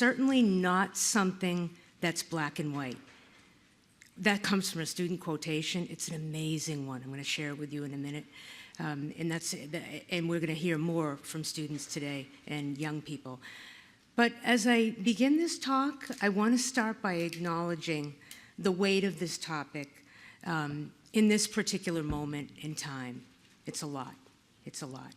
certainly not something that's black and white. That comes from a student quotation. It's an amazing one. I'm going to share it with you in a minute. And we're going to hear more from students today and young people. But as I begin this talk, I want to start by acknowledging the weight of this topic in this particular moment in time. It's a lot. It's a lot.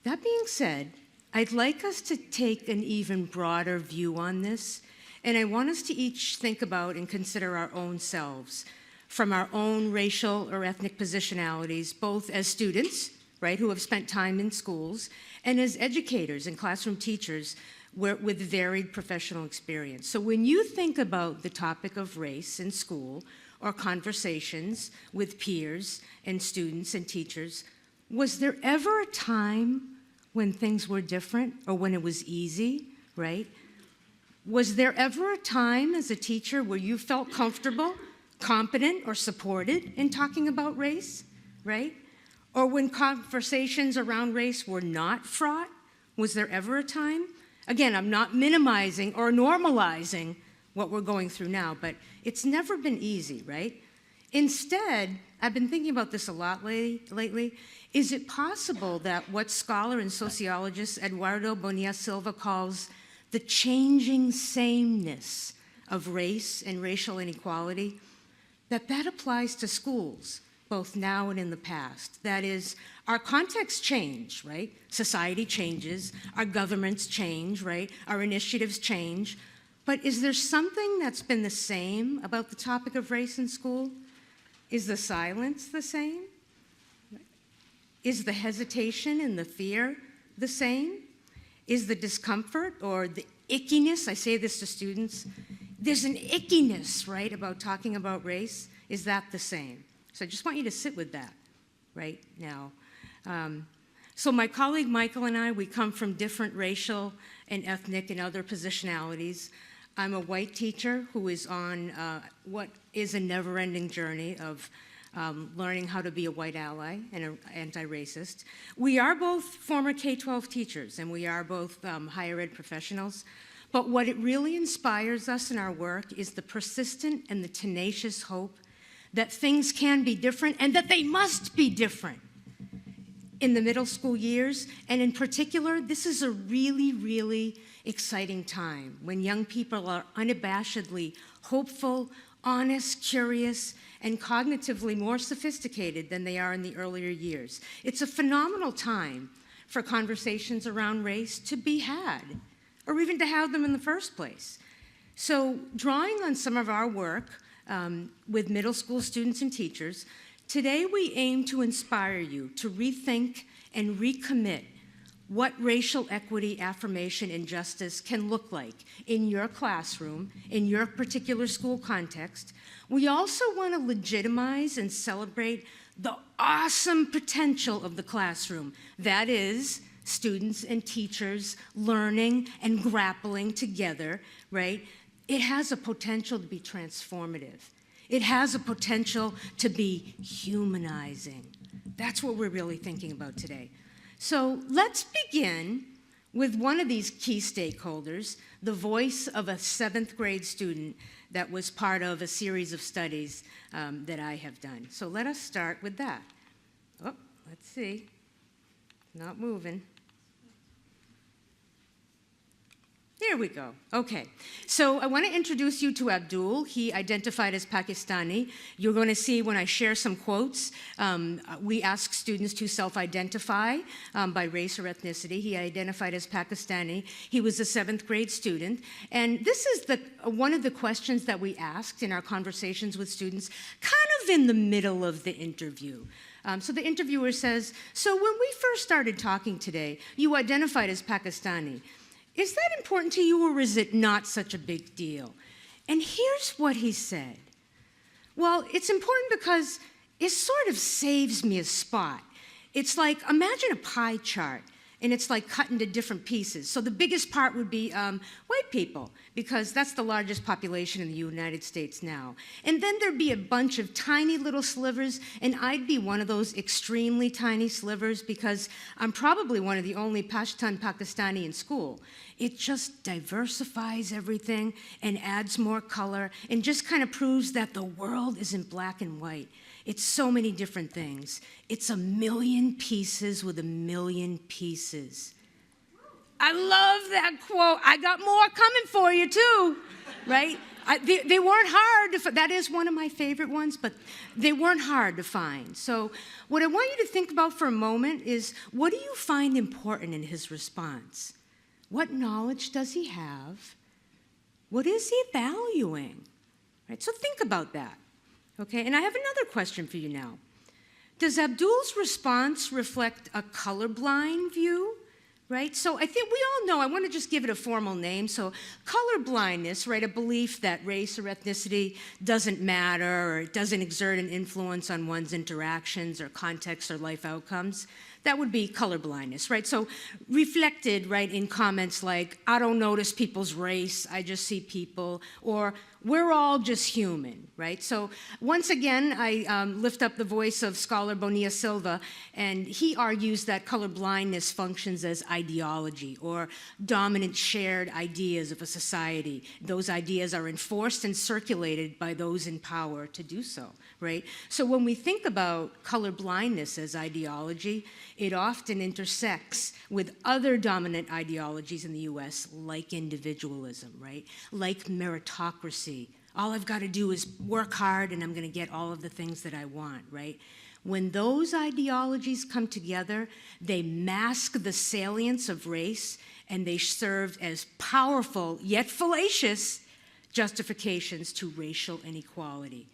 That being said, I'd like us to take an even broader view on this, and I want us to each think about and consider our own selves from our own racial or ethnic positionalities, both as students, right, who have spent time in schools, and as educators and classroom teachers with varied professional experience. So when you think about the topic of race in school or conversations with peers and students and teachers, was there ever a time when things were different or when it was easy, right? Was there ever a time as a teacher where you felt comfortable, competent, or supported in talking about race, right? Or when conversations around race were not fraught? Was there ever a time? Again, I'm not minimizing or normalizing what we're going through now, but it's never been easy, right? Instead, I've been thinking about this a lot lately. Is it possible that what scholar and sociologist Eduardo Bonilla Silva calls the changing sameness of race and racial inequality, that applies to schools, both now and in the past? That is, our contexts change, right? Society changes, our governments change, right? Our initiatives change. But is there something that's been the same about the topic of race in school? Is the silence the same? Is the hesitation and the fear the same? Is the discomfort or the ickiness, I say this to students, there's an ickiness, right, about talking about race. Is that the same? So I just want you to sit with that right now. So my colleague Michael and I, we come from different racial and ethnic and other positionalities. I'm a white teacher who is on what is a never-ending journey of learning how to be a white ally and an anti-racist. We are both former K-12 teachers, and we are both higher ed professionals. But what it really inspires us in our work is the persistent and the tenacious hope that things can be different and that they must be different in the middle school years. And in particular, this is a really, really exciting time when young people are unabashedly hopeful, honest, curious, and cognitively more sophisticated than they are in the earlier years. It's a phenomenal time for conversations around race to be had, or even to have them in the first place. So drawing on some of our work with middle school students and teachers, today we aim to inspire you to rethink and recommit what racial equity, affirmation, and justice can look like in your classroom, in your particular school context. We also want to legitimize and celebrate the awesome potential of the classroom. That is, students and teachers learning and grappling together, right? It has a potential to be transformative. It has a potential to be humanizing. That's what we're really thinking about today. So let's begin with one of these key stakeholders, the voice of a 7th grade student that was part of a series of studies that I have done. So let us start with that. Oh, let's see. Not moving. There we go. Okay. So I want to introduce you to Abdul. He identified as Pakistani. You're going to see when I share some quotes, we ask students to self-identify by race or ethnicity. He identified as Pakistani. He was a 7th grade student. And this is one of the questions that we asked in our conversations with students, kind of in the middle of the interview. So the interviewer says, so when we first started talking today, you identified as Pakistani. Is that important to you, or is it not such a big deal? And here's what he said. Well, it's important because it sort of saves me a spot. It's like, imagine a pie chart, and it's like cut into different pieces. So the biggest part would be white people, because that's the largest population in the United States now. And then there'd be a bunch of tiny little slivers, and I'd be one of those extremely tiny slivers because I'm probably one of the only Pashtun Pakistani in school. It just diversifies everything and adds more color and just kind of proves that the world isn't black and white. It's so many different things. It's a million pieces with a million pieces. I love that quote. I got more coming for you too, right? They weren't hard to find. That is one of my favorite ones, but they weren't hard to find. So what I want you to think about for a moment is, what do you find important in his response? What knowledge does he have? What is he valuing? Right? So think about that. Okay, and I have another question for you now. Does Abdul's response reflect a colorblind view? Right? So I think we all know, I want to just give it a formal name. So colorblindness, right, a belief that race or ethnicity doesn't matter or it doesn't exert an influence on one's interactions or context or life outcomes. That would be colorblindness, right? So reflected, right, in comments like, I don't notice people's race, I just see people, or we're all just human, right? So once again, I lift up the voice of scholar Bonilla Silva, and he argues that colorblindness functions as ideology or dominant shared ideas of a society. Those ideas are enforced and circulated by those in power to do so, right? So when we think about colorblindness as ideology, it often intersects with other dominant ideologies in the US, like individualism, right? Like meritocracy. All I've got to do is work hard and I'm going to get all of the things that I want, right? When those ideologies come together, they mask the salience of race and they serve as powerful, yet fallacious, justifications to racial inequality.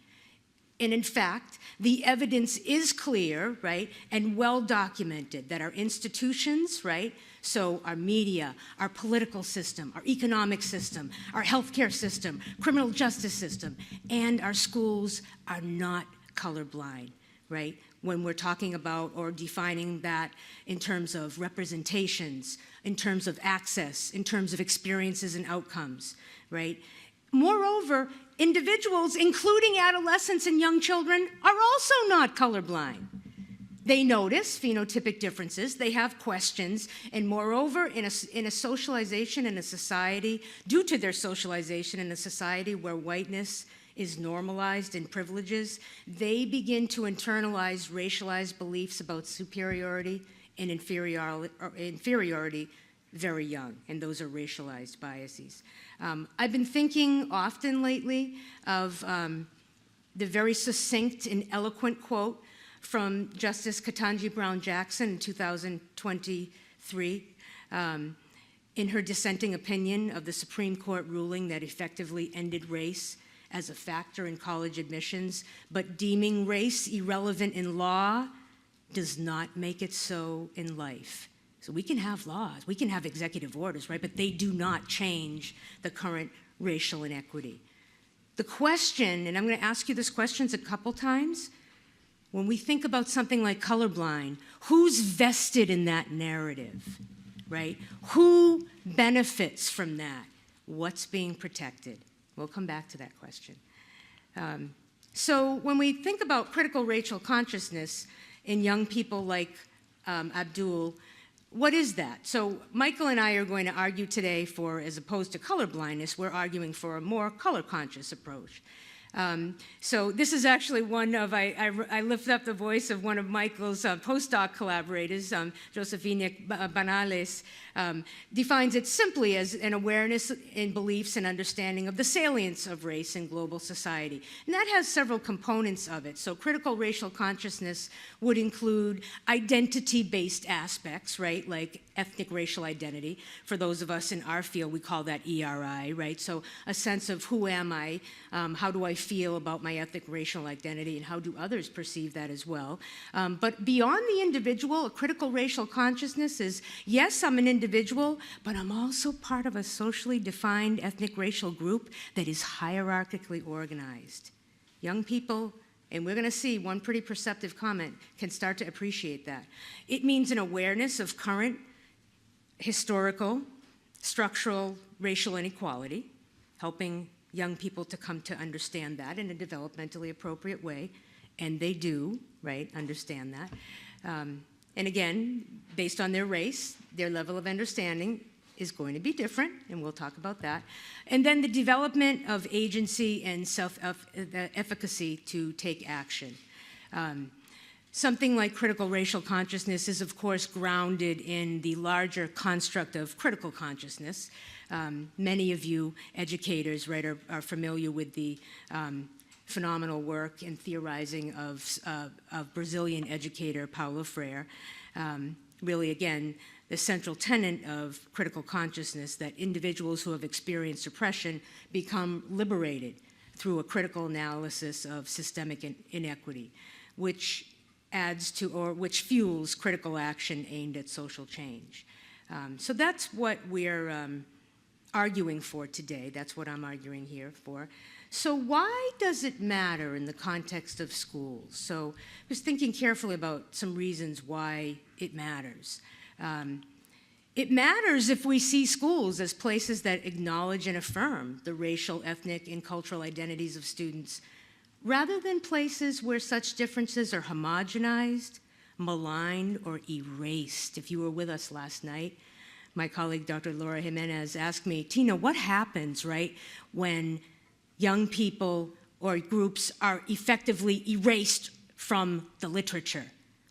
And in fact, the evidence is clear, right, and well documented that our institutions, right, so our media, our political system, our economic system, our healthcare system, criminal justice system, and our schools are not colorblind, right? When we're talking about or defining that in terms of representations, in terms of access, in terms of experiences and outcomes, right? Moreover, individuals, including adolescents and young children, are also not colorblind. They notice phenotypic differences, they have questions, and moreover, in a socialization in a society, due to their socialization in a society where whiteness is normalized and privileges, they begin to internalize racialized beliefs about superiority and inferiority very young, and those are racialized biases. I've been thinking often lately of the very succinct and eloquent quote from Justice Ketanji Brown Jackson in 2023 in her dissenting opinion of the Supreme Court ruling that effectively ended race as a factor in college admissions, but deeming race irrelevant in law does not make it so in life. So we can have laws, we can have executive orders, right? But they do not change the current racial inequity. The question, and I'm going to ask you this question a couple times, when we think about something like colorblind, who's vested in that narrative, right? Who benefits from that? What's being protected? We'll come back to that question. So when we think about critical racial consciousness in young people like Abdul, what is that? So Michael and I are going to argue today for, as opposed to colorblindness, we're arguing for a more color-conscious approach. So this is actually one of, I lift up the voice of one of Michael's postdoc collaborators, Josefina Banales, defines it simply as an awareness in beliefs and understanding of the salience of race in global society. And that has several components of it. So critical racial consciousness would include identity-based aspects, right, like ethnic racial identity. For those of us in our field, we call that ERI, right? So a sense of who am I, how do I feel about my ethnic racial identity, and how do others perceive that as well. But beyond the individual, a critical racial consciousness is, yes, I'm an individual, but I'm also part of a socially defined ethnic racial group that is hierarchically organized. Young people, and we're going to see one pretty perceptive comment, can start to appreciate that. It means an awareness of current historical, structural racial inequality, helping young people to come to understand that in a developmentally appropriate way, and they do, right, understand that. And again, based on their race, their level of understanding is going to be different, and we'll talk about that. And then the development of agency and self-efficacy to take action. Something like critical racial consciousness is, of course, grounded in the larger construct of critical consciousness. Many of you educators, right, are familiar with the phenomenal work and theorizing of Brazilian educator Paulo Freire. Really, again, the central tenet of critical consciousness, that individuals who have experienced oppression become liberated through a critical analysis of systemic inequity, which adds to, or which fuels critical action aimed at social change. So that's what we're arguing for today. That's what I'm arguing here for. So why does it matter in the context of schools? So I was thinking carefully about some reasons why it matters. It matters if we see schools as places that acknowledge and affirm the racial, ethnic, and cultural identities of students, rather than places where such differences are homogenized, maligned, or erased. If you were with us last night, my colleague, Dr. Laura Jimenez, asked me, Tina, what happens, right, when young people or groups are effectively erased from the literature?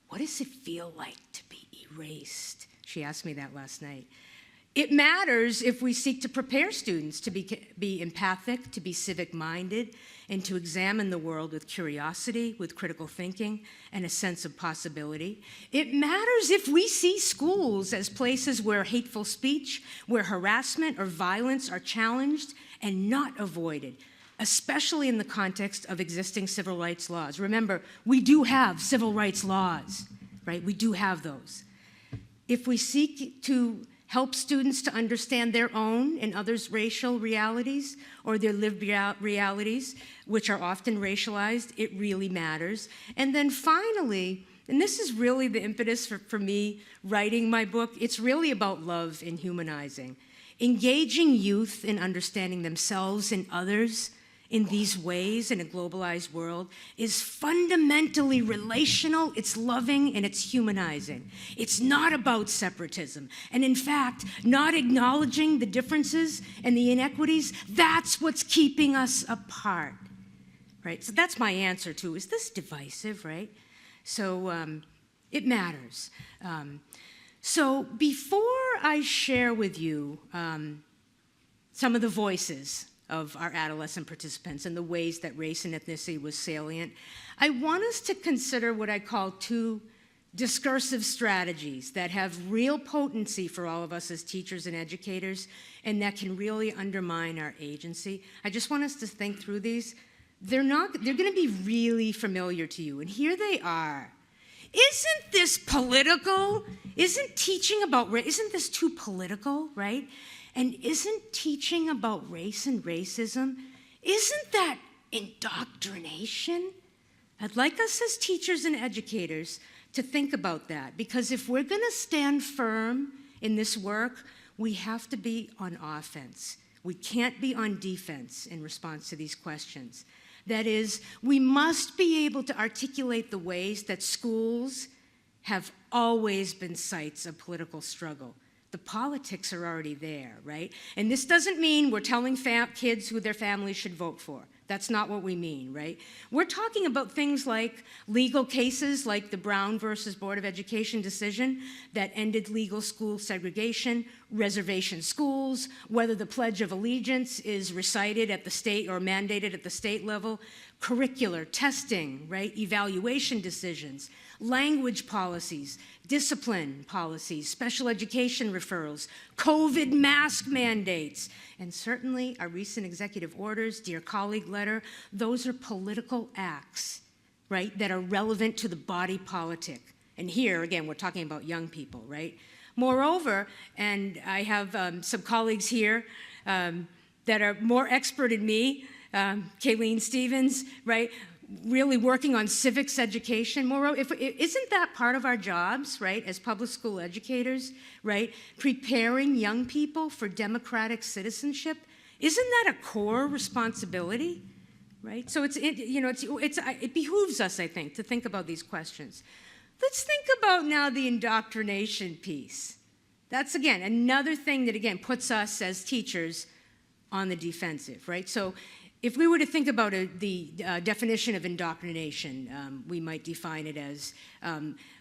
What does it feel like to be erased? She asked me that last night. It matters if we seek to prepare students to be empathic, to be civic-minded, and to examine the world with curiosity, with critical thinking, and a sense of possibility. It matters if we see schools as places where hateful speech, where harassment or violence are challenged and not avoided, especially in the context of existing civil rights laws. Remember, we do have civil rights laws, right? We do have those. If we seek to help students to understand their own and others' racial realities or their lived realities, which are often racialized, it really matters. And then finally, and this is really the impetus for me writing my book, it's really about love and humanizing. Engaging youth in understanding themselves and others in these ways in a globalized world is fundamentally relational, it's loving, and it's humanizing. It's not about separatism. And in fact, not acknowledging the differences and the inequities, that's what's keeping us apart, right? So that's my answer to, is this divisive, right? So it matters. So before I share with you some of the voices of our adolescent participants and the ways that race and ethnicity was salient, I want us to consider what I call two discursive strategies that have real potency for all of us as teachers and educators, and that can really undermine our agency. I just want us to think through these. They're going to be really familiar to you, and here they are. Isn't this political? Isn't teaching about race, isn't this too political, right? And isn't teaching about race and racism, isn't that indoctrination? I'd like us as teachers and educators to think about that, because if we're going to stand firm in this work, we have to be on offense. We can't be on defense in response to these questions. That is, we must be able to articulate the ways that schools have always been sites of political struggle. The politics are already there, right? And this doesn't mean we're telling kids who their families should vote for. That's not what we mean, right? We're talking about things like legal cases like the Brown versus Board of Education decision that ended legal school segregation, reservation schools, whether the Pledge of Allegiance is recited at the state or mandated at the state level, curricular, testing, right? Evaluation decisions, language policies, discipline policies, special education referrals, COVID mask mandates, and certainly our recent executive orders, dear colleague letter, those are political acts, right, that are relevant to the body politic. And here, again, we're talking about young people, right? Moreover, and I have some colleagues here that are more expert than me, Kayleen Stevens, right? really working on civics education. Moreover, isn't that part of our jobs, right, as public school educators, right? Preparing young people for democratic citizenship. Isn't that a core responsibility, right? So it behooves us, I think, to think about these questions. Let's think about now the indoctrination piece. That's, again, another thing that, again, puts us as teachers on the defensive, right? So if we were to think about the definition of indoctrination, we might define it as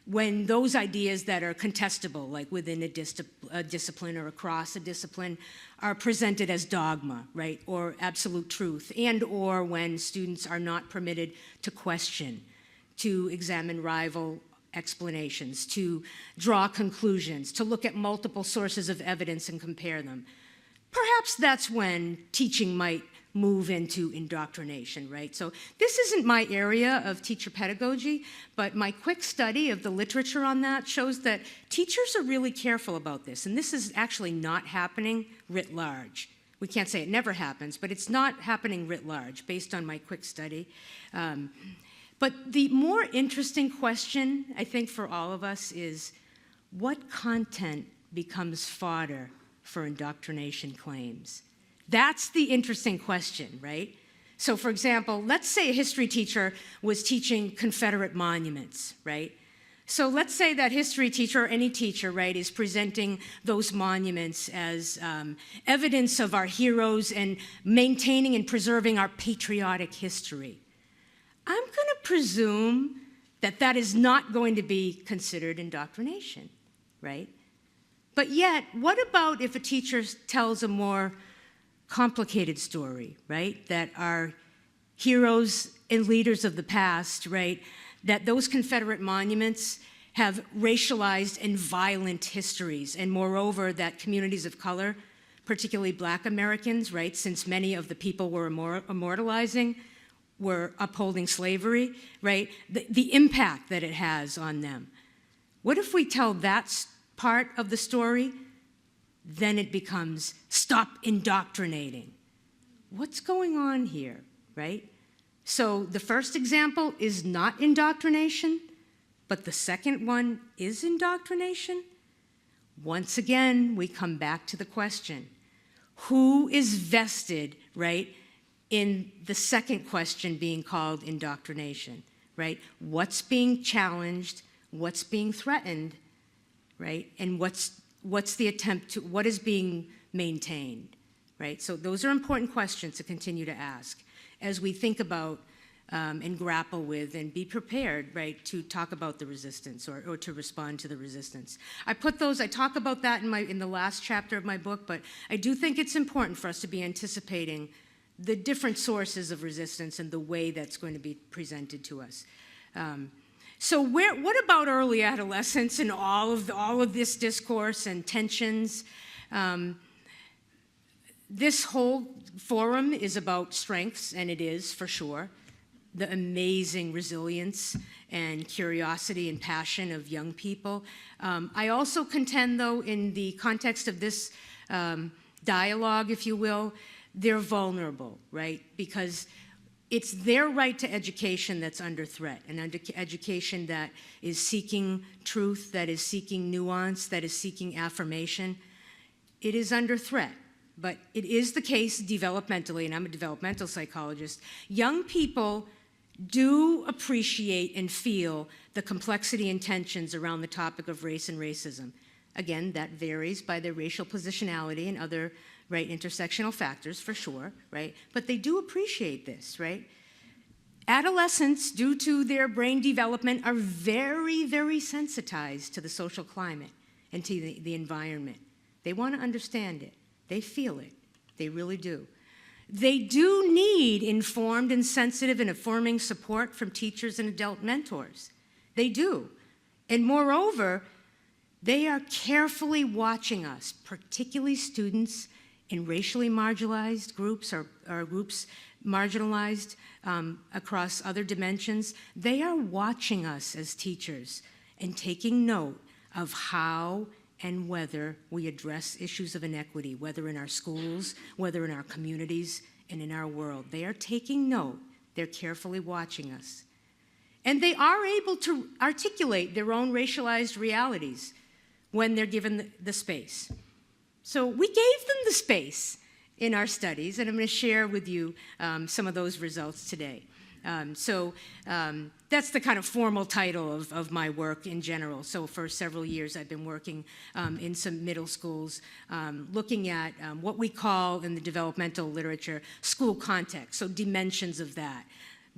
when those ideas that are contestable, like within a discipline or across a discipline, are presented as dogma, right, or absolute truth, and or when students are not permitted to question, to examine rival explanations, to draw conclusions, to look at multiple sources of evidence and compare them. Perhaps that's when teaching might move into indoctrination, right? So this isn't my area of teacher pedagogy, but my quick study of the literature on that shows that teachers are really careful about this, and this is actually not happening writ large. We can't say it never happens, but it's not happening writ large based on my quick study. But the more interesting question, I think, for all of us is, what content becomes fodder for indoctrination claims? That's the interesting question, right? So, for example, let's say a history teacher was teaching Confederate monuments, right? So let's say that history teacher, or any teacher, right, is presenting those monuments as evidence of our heroes and maintaining and preserving our patriotic history. I'm going to presume that that is not going to be considered indoctrination, right? But yet, what about if a teacher tells a more complicated story, right? That our heroes and leaders of the past, right, that those Confederate monuments have racialized and violent histories, and moreover, that communities of color, particularly Black Americans, right, since many of the people we're immortalizing were upholding slavery, right, the impact that it has on them. What if we tell that part of the story? Then it becomes, stop indoctrinating. What's going on here, right? So the first example is not indoctrination, but the second one is indoctrination. Once again, we come back to the question, who is vested, right, in the second question being called indoctrination, right? What's being challenged, what's being threatened, right? And what's the attempt to, what is being maintained, right? So those are important questions to continue to ask as we think about and grapple with and be prepared, right, to talk about the resistance or to respond to the resistance. I talk about that in the last chapter of my book, but I do think it's important for us to be anticipating the different sources of resistance and the way that's going to be presented to us. So what about early adolescence and all of this discourse and tensions? This whole forum is about strengths, and it is for sure. The amazing resilience and curiosity and passion of young people. I also contend, though, in the context of this dialogue, if you will, they're vulnerable, right? Because it's their right to education that's under threat, and under education that is seeking truth, that is seeking nuance, that is seeking affirmation. It is under threat. But it is the case developmentally, and I'm a developmental psychologist, young people do appreciate and feel the complexity and tensions around the topic of race and racism. Again, that varies by their racial positionality and other, right, intersectional factors for sure, right? But they do appreciate this, right? Adolescents, due to their brain development, are very, very sensitized to the social climate and to the environment. They want to understand it. They feel it. They really do. They do need informed and sensitive and affirming support from teachers and adult mentors. They do. And moreover, they are carefully watching us, particularly students in racially marginalized groups or groups marginalized across other dimensions. They are watching us as teachers and taking note of how and whether we address issues of inequity, whether in our schools, whether in our communities, and in our world. They are taking note, They're carefully watching us. And they are able to articulate their own racialized realities when they're given the space. So we gave them the space in our studies, and I'm going to share with you some of those results today. That's the kind of formal title of my work in general. So for several years, I've been working in some middle schools, looking at what we call in the developmental literature school context, so dimensions of that.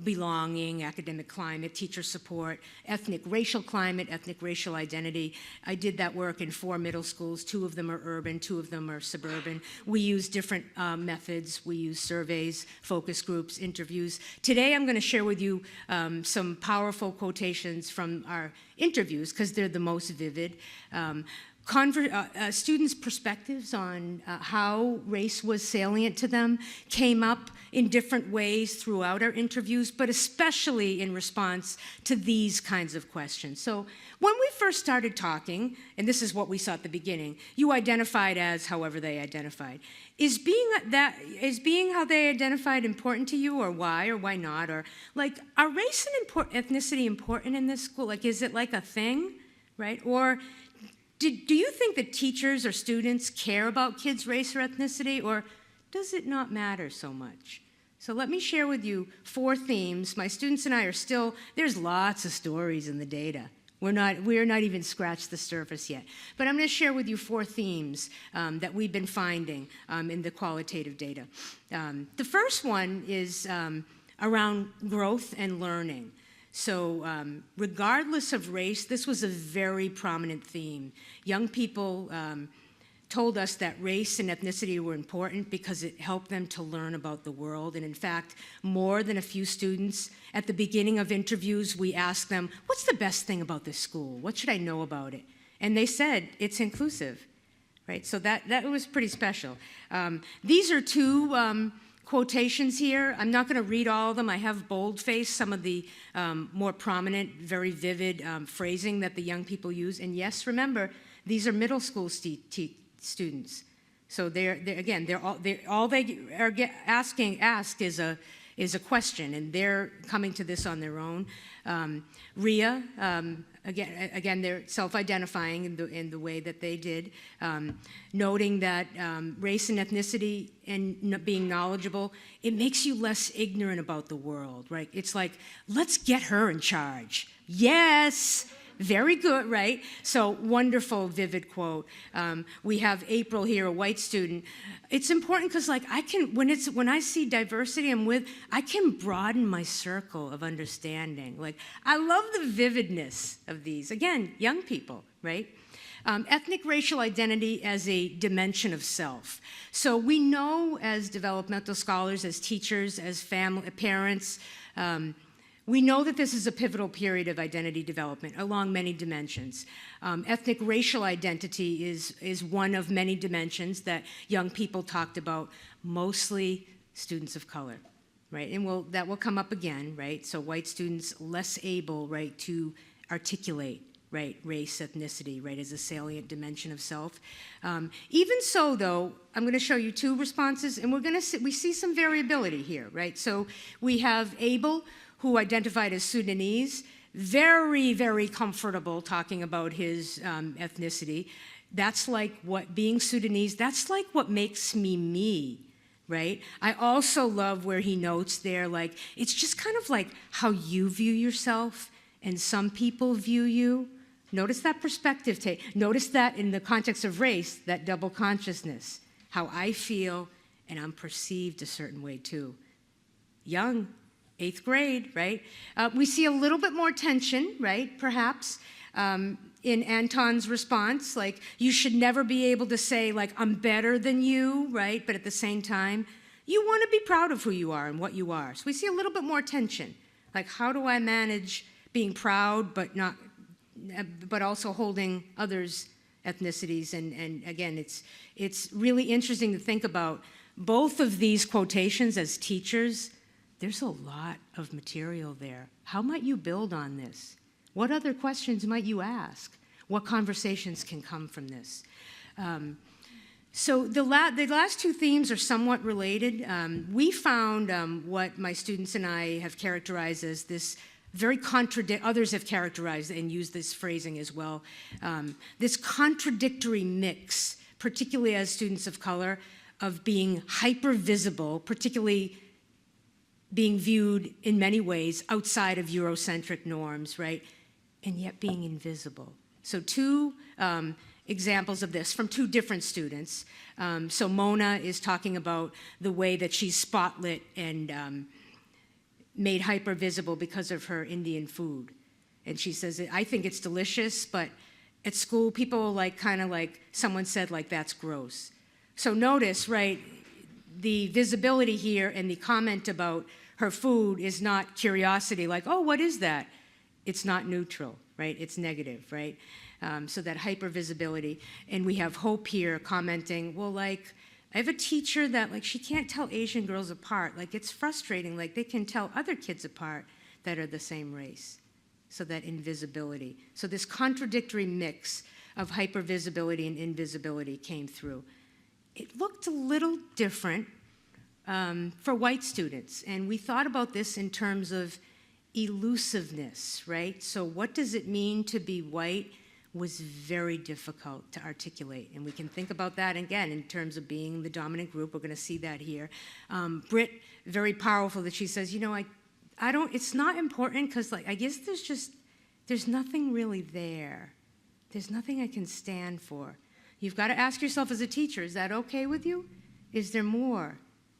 Belonging, academic climate, teacher support, ethnic racial climate, ethnic racial identity. I did that work in 4 middle schools. 2 of them are urban, 2 of them are suburban. We use different methods. We use surveys, focus groups, interviews. Today I'm going to share with you some powerful quotations from our interviews because they're the most vivid. Students' perspectives on how race was salient to them came up in different ways throughout our interviews, but especially in response to these kinds of questions. So when we first started talking, and this is what we saw at the beginning, you identified as however they identified. Is being how they identified important to you, or why not? Or like, are race and ethnicity important in this school? Like, is it like a thing, right? Or do you think that teachers or students care about kids' race or ethnicity, or does it not matter so much? So let me share with you 4 themes. My students and I are still, there's lots of stories in the data. We're not even scratched the surface yet. But I'm going to share with you 4 themes that we've been finding in the qualitative data. The first one is around growth and learning. So regardless of race, this was a very prominent theme. Young people told us that race and ethnicity were important because it helped them to learn about the world. And in fact, more than a few students, at the beginning of interviews, we asked them, what's the best thing about this school? What should I know about it? And they said, it's inclusive, right? So that was pretty special. These are 2 quotations here. I'm not going to read all of them. I have boldfaced some of the more prominent, very vivid phrasing that the young people use. And yes, remember, these are middle school students. So all they are asked is a question, and they're coming to this on their own. Ria, again, they're self-identifying in the way that they did, noting that race and ethnicity and being knowledgeable, it makes you less ignorant about the world, right? It's like, let's get her in charge. Yes. Very good, right? So wonderful, vivid quote. We have April here, a white student. It's important because, like, when I see diversity, I can broaden my circle of understanding. Like, I love the vividness of these. Again, young people, right? Ethnic racial identity as a dimension of self. So we know as developmental scholars, as teachers, as parents, we know that this is a pivotal period of identity development along many dimensions. Ethnic racial identity is one of many dimensions that young people talked about, mostly students of color, right? And that will come up again, right? So white students less able, right, to articulate, right, race, ethnicity, right, as a salient dimension of self. Even so, though, I'm going to show you 2 responses, and we see some variability here, right? So we have Abel, who identified as Sudanese, very, very comfortable talking about his ethnicity. That's like being Sudanese, that's like what makes me, right? I also love where he notes there, like, it's just kind of like how you view yourself and some people view you. Notice that perspective take. Notice that in the context of race, that double consciousness, how I feel and I'm perceived a certain way too. Young. 8th grade, right? We see a little bit more tension, right, perhaps, in Anton's response, like, you should never be able to say, like, I'm better than you, right? But at the same time, you want to be proud of who you are and what you are. So we see a little bit more tension, like, how do I manage being proud but also holding others' ethnicities? And again, it's really interesting to think about both of these quotations as teachers. There's a lot of material there. How might you build on this? What other questions might you ask? What conversations can come from this? So the last two themes are somewhat related. We found what my students and I have characterized as this others have characterized and used this phrasing as well, this contradictory mix, particularly as students of color, of being hyper-visible, particularly being viewed in many ways outside of Eurocentric norms, right? And yet being invisible. So two examples of this from two different students. So Mona is talking about the way that she's spotlit and made hyper-visible because of her Indian food. And she says, I think it's delicious, but at school, people kind of like someone said, like, that's gross. So notice, right, the visibility here and the comment about her food is not curiosity, like, oh, what is that? It's not neutral, right? It's negative, right? So that hyper-visibility. And we have Hope here commenting, well, like, I have a teacher that, like, she can't tell Asian girls apart. Like, it's frustrating. Like, they can tell other kids apart that are the same race. So that invisibility. So this contradictory mix of hypervisibility and invisibility came through. It looked a little different for white students. And we thought about this in terms of elusiveness, right? So what does it mean to be white was very difficult to articulate. And we can think about that again in terms of being the dominant group. We're going to see that here. Britt, very powerful that she says, you know, I don't, it's not important because, like, I guess there's nothing really there. There's nothing I can stand for. You've got to ask yourself as a teacher, is that okay with you? Is there more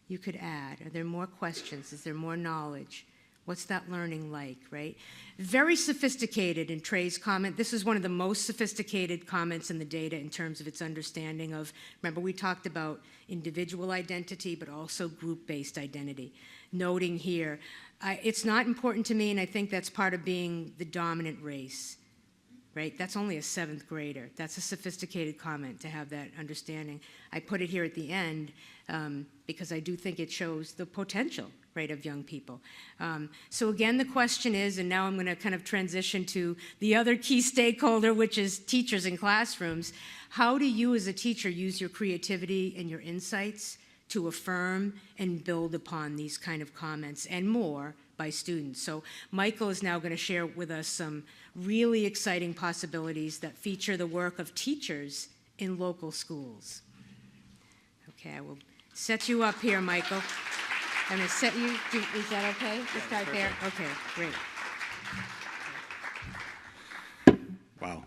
you could add? Are there more questions? Is there more knowledge? What's that learning like, right? Very sophisticated in Trey's comment. This is one of the most sophisticated comments in the data in terms of its understanding of, remember we talked about individual identity, but also group-based identity. Noting here, it's not important to me, and I think that's part of being the dominant race, right? That's only a 7th grader. That's a sophisticated comment to have that understanding. I put it here at the end because I do think it shows the potential, right, of young people. So again, the question is, and now I'm going to kind of transition to the other key stakeholder, which is teachers in classrooms. How do you as a teacher use your creativity and your insights to affirm and build upon these kind of comments and more by students? So Michael is now going to share with us some really exciting possibilities that feature the work of teachers in local schools. Okay, I will set you up here, Michael. I'm going to set you, is that okay? To start there? Okay, great. Wow.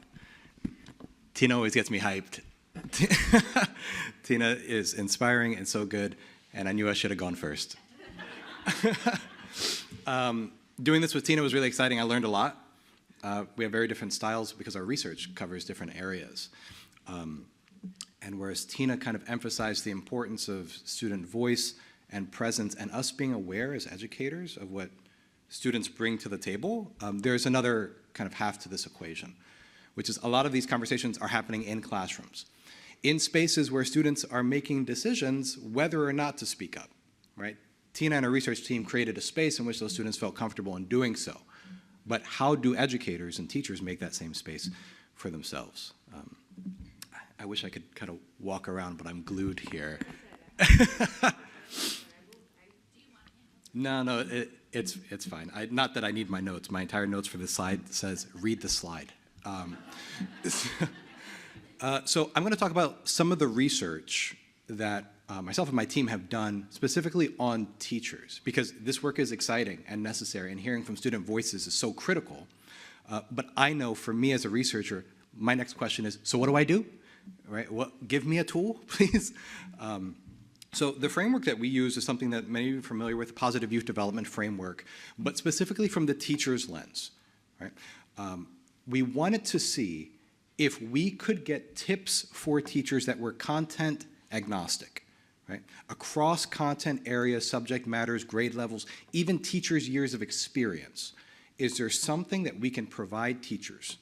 Tina always gets me hyped. Tina is inspiring and so good, and I knew I should have gone first. Doing this with Tina was really exciting. I learned a lot. We have very different styles because our research covers different areas. And whereas Tina kind of emphasized the importance of student voice and presence and us being aware as educators of what students bring to the table, there's another kind of half to this equation, which is a lot of these conversations are happening in classrooms, in spaces where students are making decisions whether or not to speak up, right? Tina and her research team created a space in which those students felt comfortable in doing so. But how do educators and teachers make that same space for themselves? I wish I could kind of walk around, but I'm glued here. No, it's fine. Not that I need my notes. My entire notes for this slide says, read the slide. So I'm going to talk about some of the research that myself and my team have done specifically on teachers, because this work is exciting and necessary, and hearing from student voices is so critical. But I know for me as a researcher, my next question is, so what do I do? Right? Give me a tool, please. So the framework that we use is something that many of you are familiar with, the Positive Youth Development Framework, but specifically from the teacher's lens. Right? We wanted to see if we could get tips for teachers that were content agnostic, right? Across content areas, subject matters, grade levels, even teachers' years of experience. Is there something that we can provide teachers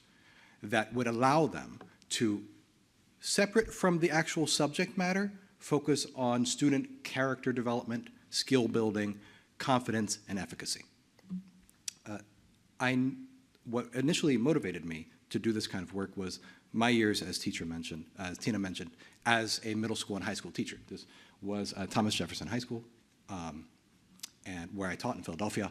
that would allow them to, separate from the actual subject matter, focus on student character development, skill building, confidence, and efficacy? What initially motivated me to do this kind of work was my years, as Tina mentioned, as a middle school and high school teacher. This was Thomas Jefferson High School, and where I taught in Philadelphia.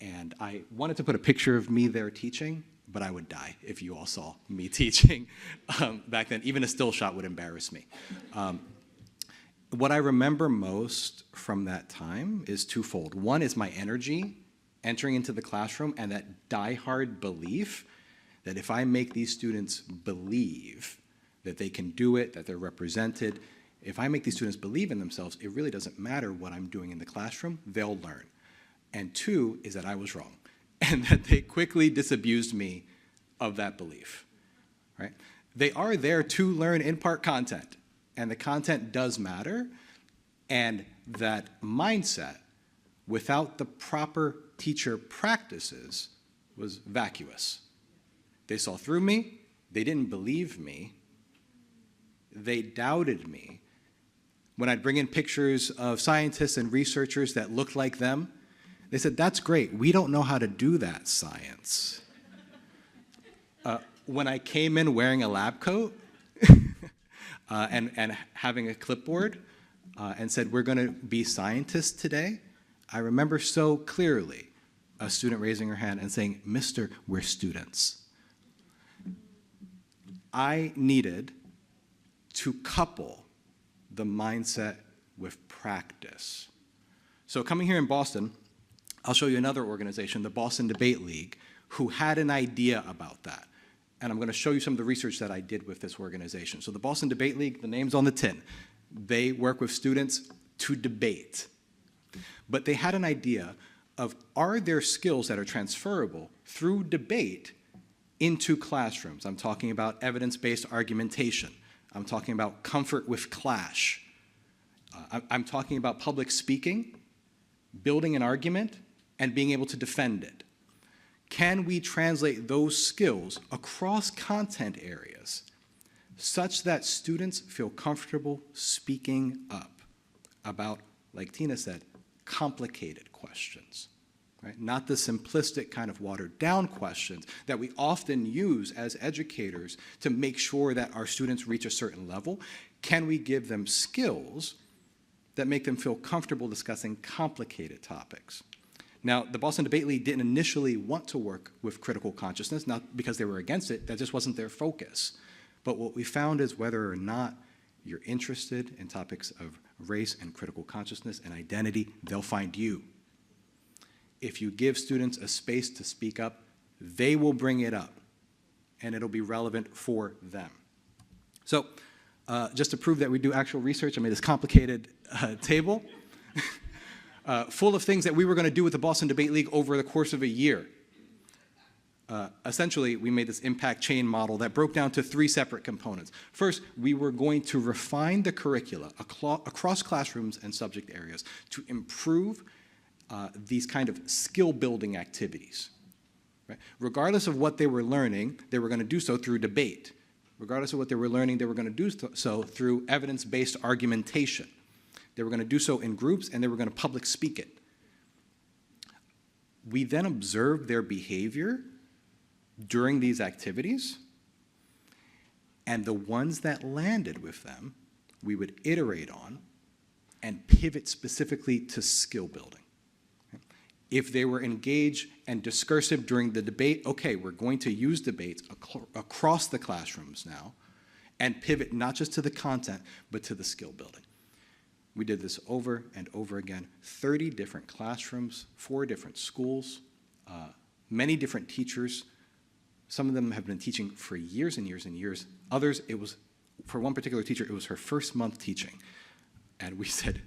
And I wanted to put a picture of me there teaching, but I would die if you all saw me teaching back then. Even a still shot would embarrass me. What I remember most from that time is twofold. One is my energy entering into the classroom and that diehard belief that if I make these students believe that they can do it, that they're represented, if I make these students believe in themselves, it really doesn't matter what I'm doing in the classroom, they'll learn. And two is that I was wrong and that they quickly disabused me of that belief, right? They are there to learn in-part content, and the content does matter, and that mindset, without the proper teacher practices, was vacuous. They saw through me, they didn't believe me, they doubted me. When I'd bring in pictures of scientists and researchers that looked like them, they said, "That's great, we don't know how to do that science." When I came in wearing a lab coat and having a clipboard and said, "We're going to be scientists today," I remember so clearly a student raising her hand and saying, "Mister, we're students." I needed to couple the mindset with practice. So coming here in Boston, I'll show you another organization, the Boston Debate League, who had an idea about that. And I'm going to show you some of the research that I did with this organization. So the Boston Debate League, the name's on the tin. They work with students to debate. But they had an idea of, are there skills that are transferable through debate into classrooms? I'm talking about evidence-based argumentation. I'm talking about comfort with clash. I'm talking about public speaking, building an argument, and being able to defend it. Can we translate those skills across content areas such that students feel comfortable speaking up about, like Tina said, complicated questions, right? Not the simplistic kind of watered down questions that we often use as educators to make sure that our students reach a certain level. Can we give them skills that make them feel comfortable discussing complicated topics? Now, the Boston Debate League didn't initially want to work with critical consciousness, not because they were against it, that just wasn't their focus. But what we found is whether or not you're interested in topics of race and critical consciousness and identity, they'll find you. If you give students a space to speak up, they will bring it up, and it'll be relevant for them. So, just to prove that we do actual research, I made this complicated table full of things that we were going to do with the Boston Debate League over the course of a year. Essentially, we made this impact chain model that broke down to 3 separate components. First, we were going to refine the curricula across classrooms and subject areas to improve these kind of skill-building activities. Right? Regardless of what they were learning, they were going to do so through debate. Regardless of what they were learning, they were going to do so through evidence-based argumentation. They were going to do so in groups, and they were going to public speak it. We then observed their behavior during these activities, and the ones that landed with them, we would iterate on and pivot specifically to skill building. If they were engaged and discursive during the debate, okay, we're going to use debates across the classrooms now and pivot not just to the content, but to the skill building. We did this over and over again, 30 different classrooms, 4 different schools, many different teachers. Some of them have been teaching for years and years and years. Others, it was, for one particular teacher, it was her first month teaching. And we said,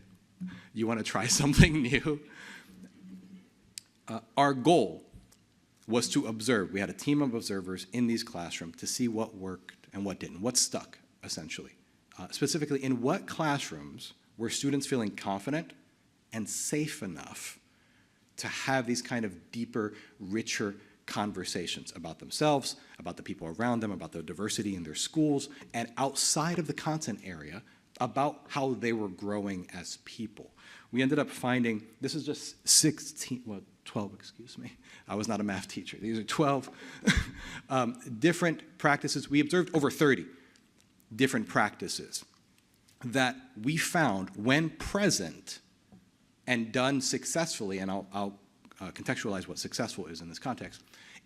you want to try something new? Our goal was to observe. We had a team of observers in these classrooms to see what worked and what didn't, what stuck, essentially. Specifically, in what classrooms were students feeling confident and safe enough to have these kind of deeper, richer conversations about themselves, about the people around them, about the diversity in their schools, and outside of the content area, about how they were growing as people. We ended up finding, this is just 12, excuse me. I was not a math teacher. These are 12 different practices. We observed over 30 different practices that we found, when present and done successfully, and I'll contextualize what successful is in this context,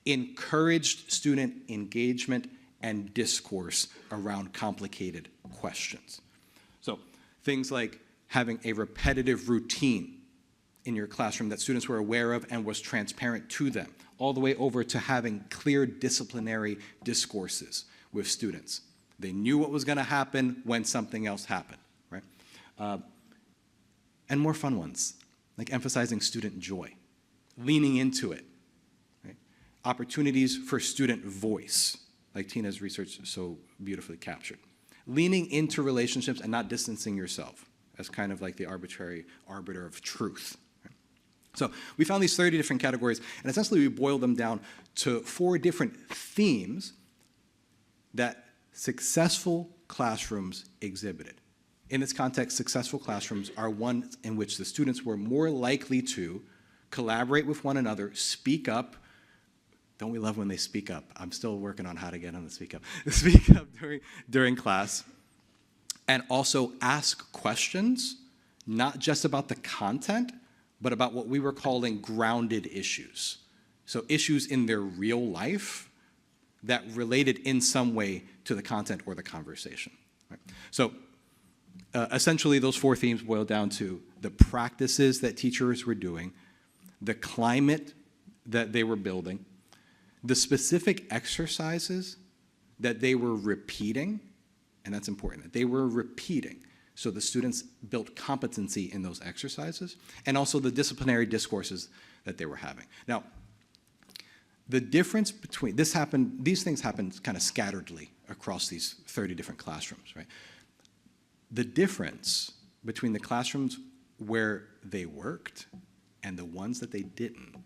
encouraged student engagement and discourse around complicated questions. So things like having a repetitive routine in your classroom that students were aware of and was transparent to them, all the way over to having clear disciplinary discourses with students. They knew what was going to happen when something else happened, right? And more fun ones, like emphasizing student joy, leaning into it, right? Opportunities for student voice, like Tina's research so beautifully captured. Leaning into relationships and not distancing yourself as kind of like the arbitrary arbiter of truth. Right? So we found these 30 different categories, and essentially we boiled them down to 4 different themes that successful classrooms exhibited. In this context, successful classrooms are ones in which the students were more likely to collaborate with one another, speak up. Don't we love when they speak up? I'm still working on how to get them to speak up. Speak up during class. And also ask questions, not just about the content, but about what we were calling grounded issues. So issues in their real life that related in some way to the content or the conversation. Right? So essentially those 4 themes boil down to the practices that teachers were doing, the climate that they were building, the specific exercises that they were repeating, and that's important, that they were repeating, so the students built competency in those exercises, and also the disciplinary discourses that they were having. Now, the difference between, these things happened kind of scatteredly across these 30 different classrooms, right? The difference between the classrooms where they worked and the ones that they didn't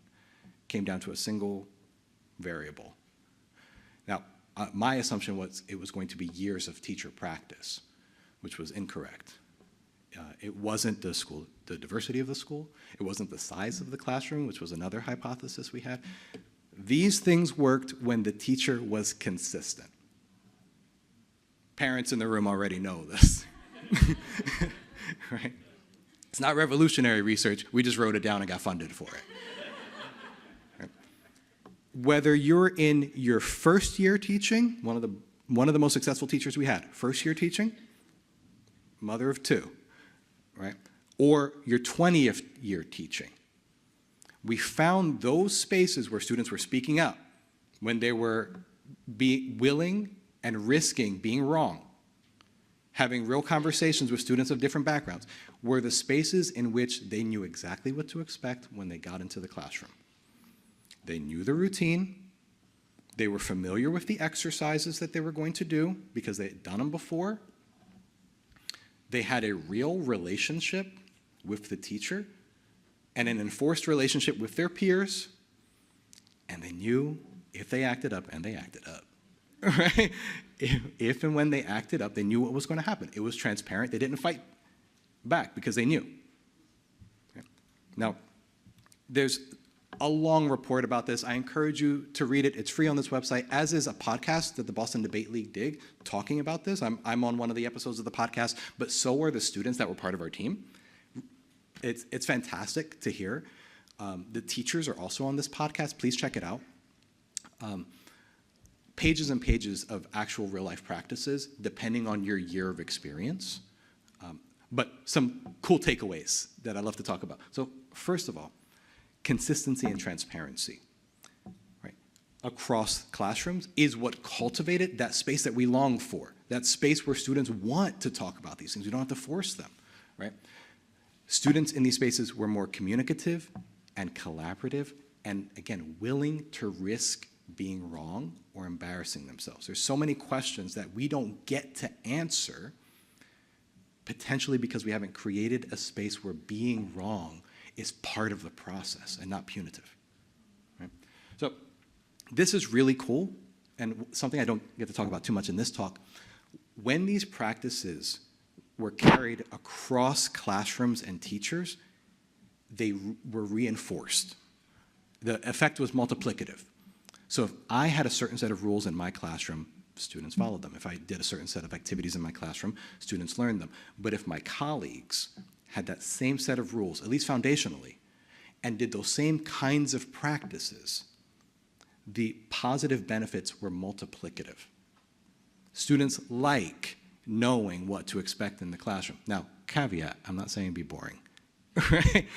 came down to a single variable. Now, my assumption was it was going to be years of teacher practice, which was incorrect. It wasn't the diversity of the school. It wasn't the size of the classroom, which was another hypothesis we had. These things worked when the teacher was consistent. Parents in the room already know this, right? It's not revolutionary research. We just wrote it down and got funded for it. Right? Whether you're in your first year teaching, one of the most successful teachers we had, first year teaching, mother of 2, right? Or your 20th year teaching. We found those spaces where students were speaking up, when they were willing and risking being wrong, having real conversations with students of different backgrounds, were the spaces in which they knew exactly what to expect when they got into the classroom. They knew the routine. They were familiar with the exercises that they were going to do because they had done them before. They had a real relationship with the teacher and an enforced relationship with their peers, and they knew if they acted up, and they acted up, right? If and when they acted up, they knew what was going to happen. It was transparent. They didn't fight back because they knew. Okay. Now, there's a long report about this. I encourage you to read it. It's free on this website, as is a podcast that the Boston Debate League did talking about this. I'm on one of the episodes of the podcast, but so are the students that were part of our team. It's fantastic to hear. The teachers are also on this podcast. Please check it out. Pages and pages of actual real-life practices, depending on your year of experience. But some cool takeaways that I love to talk about. So first of all, consistency and transparency, right, across classrooms is what cultivated that space that we long for, that space where students want to talk about these things. We don't have to force them, right? Students in these spaces were more communicative and collaborative and, again, willing to risk being wrong or embarrassing themselves. There's so many questions that we don't get to answer, potentially because we haven't created a space where being wrong is part of the process and not punitive. Right? So this is really cool, and something I don't get to talk about too much in this talk. When these practices were carried across classrooms and teachers, they were reinforced. the effect was multiplicative. So if I had a certain set of rules in my classroom, students followed them. If I did a certain set of activities in my classroom, students learned them. But if my colleagues had that same set of rules, at least foundationally, and did those same kinds of practices, the positive benefits were multiplicative. Students like knowing what to expect in the classroom. Now, caveat, I'm not saying be boring. Right?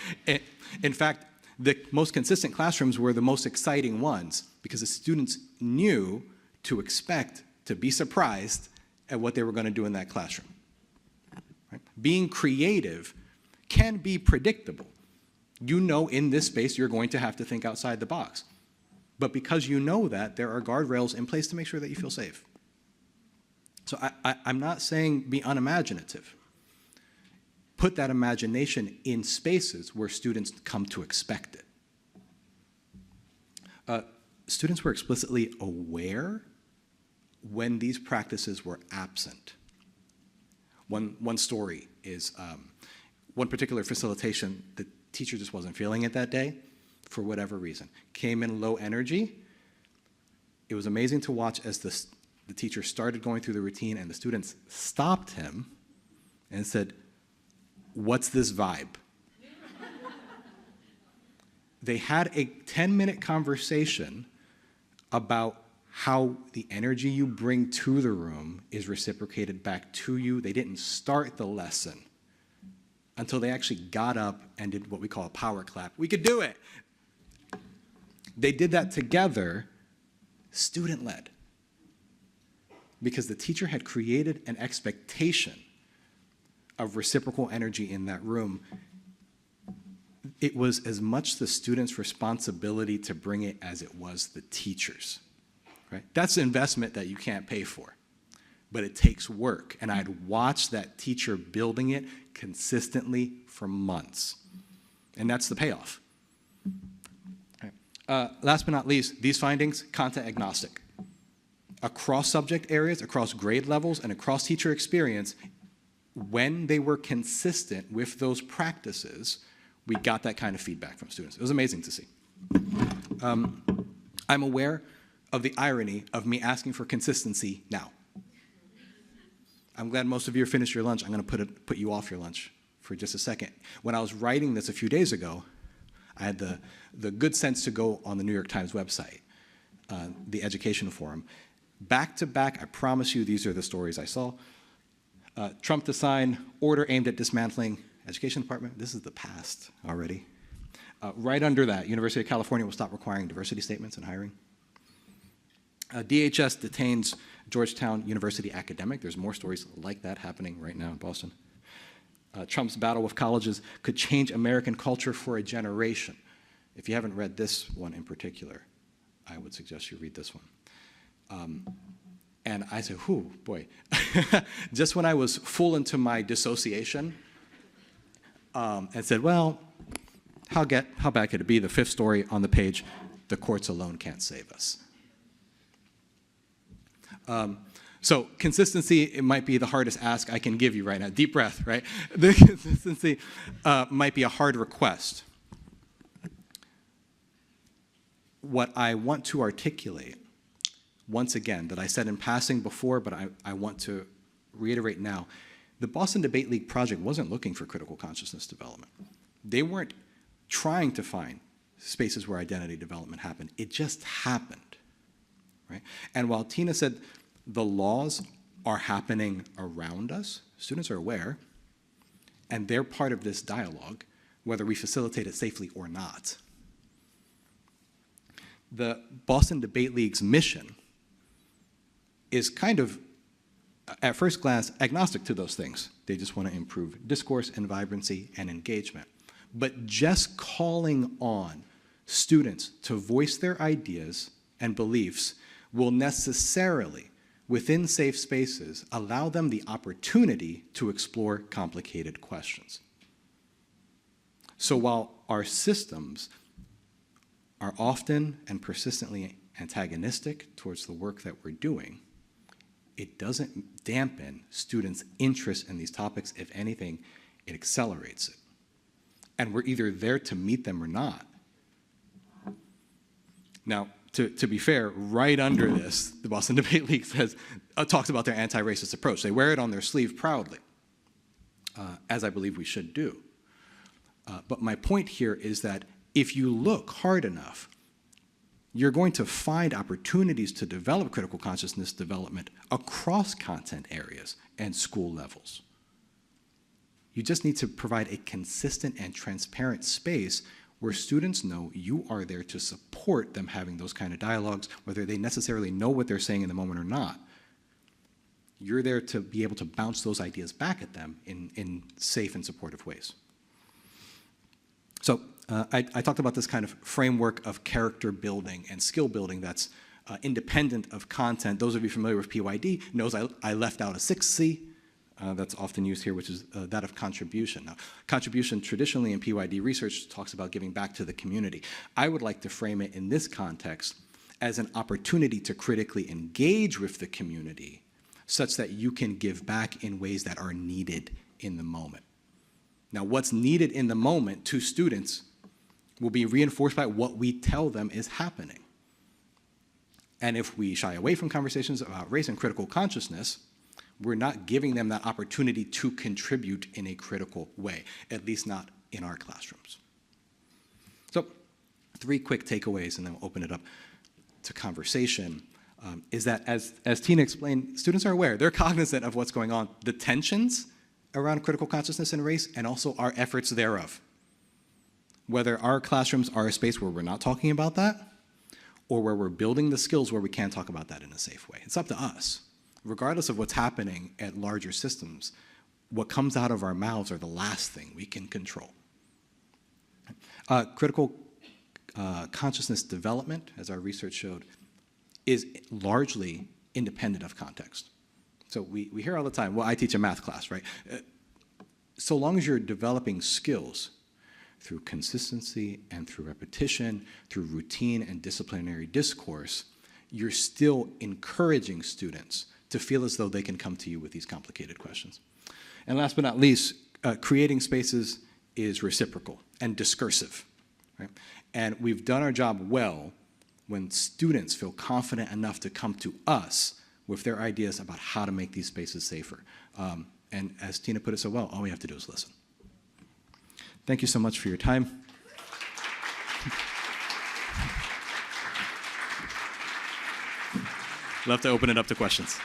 In fact, the most consistent classrooms were the most exciting ones because the students knew to expect to be surprised at what they were going to do in that classroom. Right? Being creative can be predictable. You know in this space you're going to have to think outside the box. But because you know that, there are guardrails in place to make sure that you feel safe. So I'm not saying be unimaginative. Put that imagination in spaces where students come to expect it. Students were explicitly aware when these practices were absent. One story is one particular facilitation, the teacher just wasn't feeling it that day for whatever reason. Came in low energy. It was amazing to watch as the teacher started going through the routine and the students stopped him and said, "What's this vibe?" They had a 10-minute conversation about how the energy you bring to the room is reciprocated back to you. They didn't start the lesson until they actually got up and did what we call a power clap. We could do it. They did that together, student-led, because the teacher had created an expectation of reciprocal energy in that room. It was as much the student's responsibility to bring it as it was the teacher's. Right? That's an investment that you can't pay for, but it takes work. And I'd watched that teacher building it consistently for months. And that's the payoff. Last but not least, these findings, content agnostic. Across subject areas, across grade levels, and across teacher experience, when they were consistent with those practices, we got that kind of feedback from students. It was amazing to see. I'm aware of the irony of me asking for consistency now. I'm glad most of you finished your lunch. I'm going to put you off your lunch for just a second. When I was writing this a few days ago, I had the good sense to go on the New York Times website, the education forum. Back to back, I promise you these are the stories I saw. Trump to sign order aimed at dismantling education department. This is the past already. Right under that, University of California will stop requiring diversity statements in hiring. DHS detains Georgetown University academic. There's more stories like that happening right now in Boston. Trump's battle with colleges could change American culture for a generation. If you haven't read this one in particular, I would suggest you read this one. And I said, whew, boy. Just when I was full into my dissociation and said, well, how bad could it be? The fifth story on the page, the courts alone can't save us. So consistency, it might be the hardest ask I can give you right now. Deep breath, right? The consistency might be a hard request. What I want to articulate, once again, that I said in passing before, but I want to reiterate now, the Boston Debate League project wasn't looking for critical consciousness development. They weren't trying to find spaces where identity development happened. It just happened. Right? And while Tina said the laws are happening around us, students are aware, and they're part of this dialogue, whether we facilitate it safely or not. The Boston Debate League's mission is kind of, at first glance, agnostic to those things. They just want to improve discourse and vibrancy and engagement. But just calling on students to voice their ideas and beliefs will necessarily, within safe spaces, allow them the opportunity to explore complicated questions. So while our systems are often and persistently antagonistic towards the work that we're doing, it doesn't dampen students' interest in these topics. If anything, it accelerates it. And we're either there to meet them or not. Now, to be fair, right under this, the Boston Debate League talks about their anti-racist approach. They wear it on their sleeve proudly, as I believe we should do. But my point here is that if you look hard enough, you're going to find opportunities to develop critical consciousness development across content areas and school levels. You just need to provide a consistent and transparent space where students know you are there to support them having those kind of dialogues, whether they necessarily know what they're saying in the moment or not. You're there to be able to bounce those ideas back at them in safe and supportive ways. So I talked about this kind of framework of character building and skill building that's independent of content. Those of you familiar with PYD knows I left out a 6C that's often used here, which is that of contribution. Now, contribution traditionally in PYD research talks about giving back to the community. I would like to frame it in this context as an opportunity to critically engage with the community such that you can give back in ways that are needed in the moment. Now, what's needed in the moment to students will be reinforced by what we tell them is happening. And if we shy away from conversations about race and critical consciousness, we're not giving them that opportunity to contribute in a critical way, at least not in our classrooms. So 3 quick takeaways, and then we'll open it up to conversation, is that as Tina explained, students are aware, they're cognizant of what's going on, the tensions around critical consciousness and race, and also our efforts thereof. Whether our classrooms are a space where we're not talking about that, or where we're building the skills where we can talk about that in a safe way. It's up to us. Regardless of what's happening at larger systems, what comes out of our mouths are the last thing we can control. Critical consciousness development, as our research showed, is largely independent of context. So we hear all the time, well, I teach a math class, right? So long as you're developing skills through consistency and through repetition, through routine and disciplinary discourse, you're still encouraging students to feel as though they can come to you with these complicated questions. And last but not least, creating spaces is reciprocal and discursive, right? And we've done our job well when students feel confident enough to come to us with their ideas about how to make these spaces safer. And as Tina put it so well, all we have to do is listen. Thank you so much for your time. Love to open it up to questions.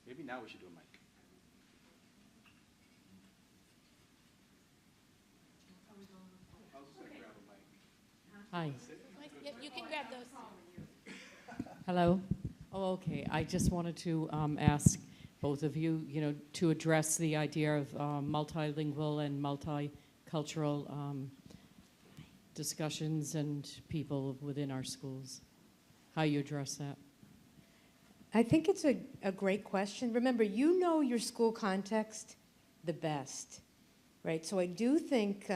Maybe now we should do a mic. Hi. You can grab those. Hello. Oh, okay. I just wanted to ask both of you, to address the idea of multilingual and multicultural discussions and people within our schools. How you address that? I think it's a great question. Remember, you know your school context the best, right? So I do think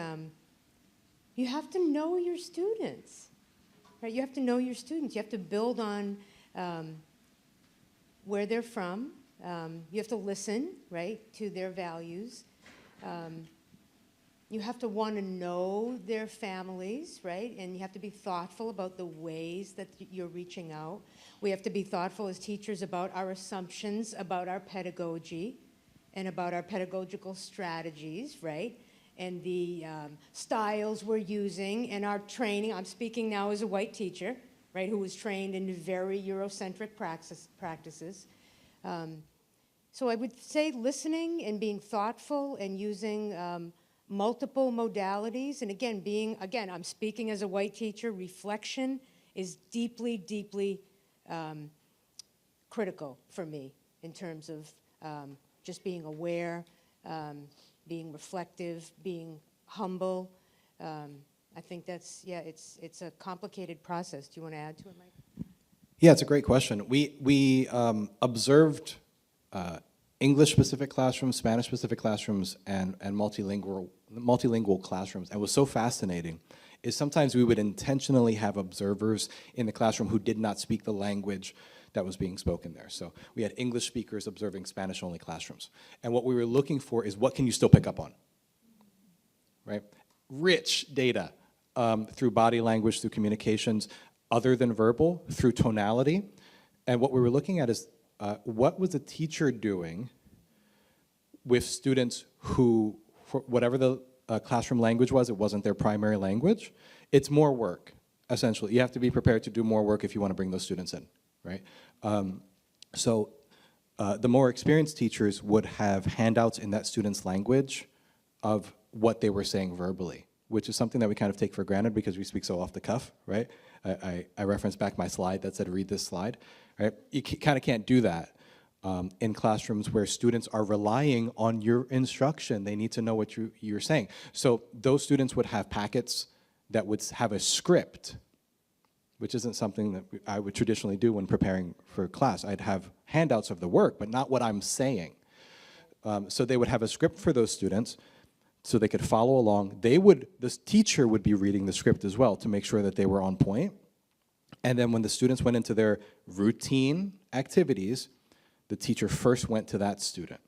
you have to know your students, right? You have to know your students. You have to build on where they're from. You have to listen, right, to their values. You have to want to know their families, right? And you have to be thoughtful about the ways that you're reaching out. We have to be thoughtful as teachers about our assumptions about our pedagogy and about our pedagogical strategies, right? And the styles we're using and our training. I'm speaking now as a white teacher, right, who was trained in very Eurocentric practices. So I would say listening and being thoughtful and using multiple modalities. And again, I'm speaking as a white teacher, reflection is deeply, deeply critical for me in terms of just being aware, being reflective, being humble. I think that's, it's a complicated process. Do you want to add to it, Mike? Yeah, it's a great question. We observed English-specific classrooms, Spanish-specific classrooms, and multilingual classrooms. And what's so fascinating is sometimes we would intentionally have observers in the classroom who did not speak the language that was being spoken there. So we had English speakers observing Spanish-only classrooms. And what we were looking for is what can you still pick up on, right? rich data through body language, through communications, other than verbal, through tonality. And what we were looking at is what was the teacher doing with students who, for whatever the classroom language was, it wasn't their primary language. It's more work, essentially. You have to be prepared to do more work if you want to bring those students in, right? The more experienced teachers would have handouts in that student's language of what they were saying verbally, which is something that we kind of take for granted because we speak so off the cuff, right? I referenced back my slide that said, read this slide, right? You kind of can't do that in classrooms where students are relying on your instruction. They need to know what you're saying. So those students would have packets that would have a script, which isn't something that I would traditionally do when preparing for class. I'd have handouts of the work, but not what I'm saying. So they would have a script for those students so they could follow along. This teacher would be reading the script as well to make sure that they were on point. And then when the students went into their routine activities, the teacher first went to that student.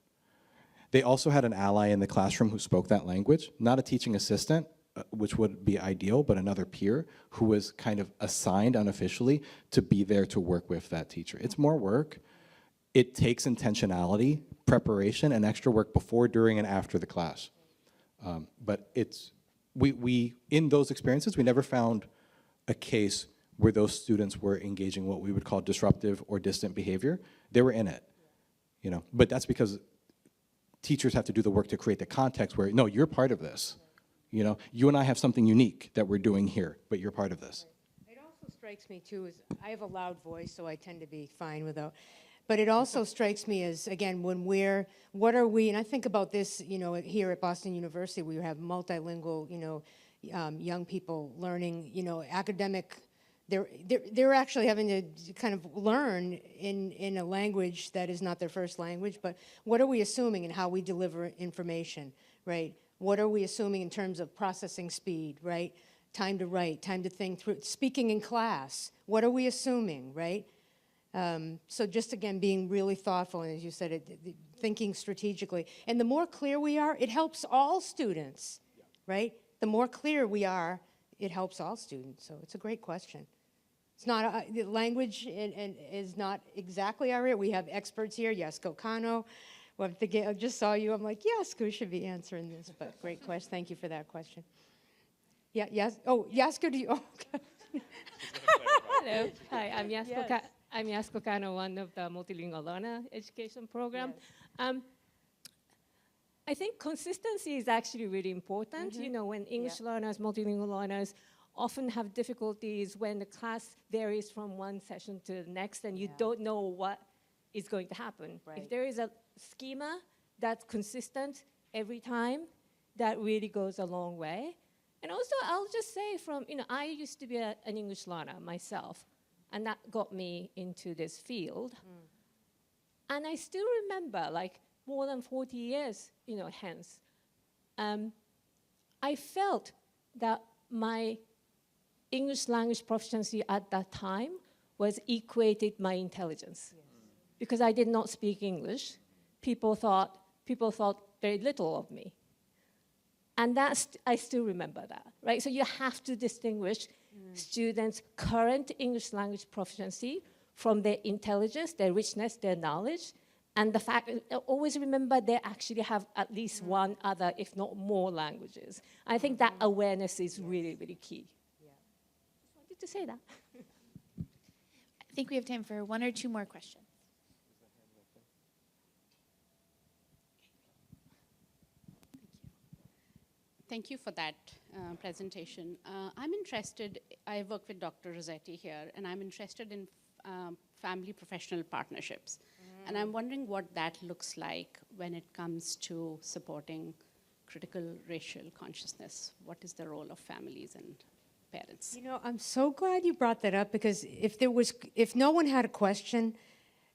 They also had an ally in the classroom who spoke that language, not a teaching assistant, which would be ideal, but another peer who was kind of assigned unofficially to be there to work with that teacher. It's more work. It takes intentionality, preparation, and extra work before, during, and after the class. But in those experiences, we never found a case where those students were engaging what we would call disruptive or distant behavior. They were in it, you know. But that's because teachers have to do the work to create the context where, no, you're part of this. You know, you and I have something unique that we're doing here, but you're part of this. It also strikes me, too, is I have a loud voice, so I tend to be fine without. But it also strikes me as, again, what are we, and I think about this, you know, here at Boston University, we have multilingual, you know, young people learning, you know, academic, they're actually having to kind of learn in a language that is not their first language, but what are we assuming in how we deliver information, right? What are we assuming in terms of processing speed, right? Time to write, time to think through, speaking in class, what are we assuming, right? So just, again, being really thoughtful, and as you said, thinking strategically. And the more clear we are, it helps all students, right? The more clear we are, it helps all students. So it's a great question. It's not, the language is not exactly our area. We have experts here, Yasko Kano. Well, I just saw you. I'm like, Yasko should be answering this, but great question. Thank you for that question. Yeah, yes. Oh, Yasko, do you? Oh, okay. Hello. Hi, I'm Yasko. Yes. I'm Yasko Kano, one of the multilingual learner education program. Yes. I think consistency is actually really important. You know, when English learners, multilingual learners, often have difficulties when the class varies from one session to the next, and you don't know what is going to happen. Right. If there is a schema that's consistent every time, that really goes a long way. And also, I'll just say I used to be an English learner myself, and that got me into this field. And I still remember, like, more than 40 years, hence, I felt that my English language proficiency at that time was equated my intelligence. Yes. Because I did not speak English, people thought very little of me. And I still remember that, right? So you have to distinguish students' current English language proficiency from their intelligence, their richness, their knowledge, and the fact, always remember they actually have at least one other, if not more, languages. I think that awareness is really, really key. Yeah. Just wanted to say that. I think we have time for one or two more questions. Thank you for that presentation. I'm interested, I work with Dr. Rossetti here, and I'm interested in family professional partnerships. And I'm wondering what that looks like when it comes to supporting critical racial consciousness. What is the role of families and parents? I'm so glad you brought that up, because if no one had a question,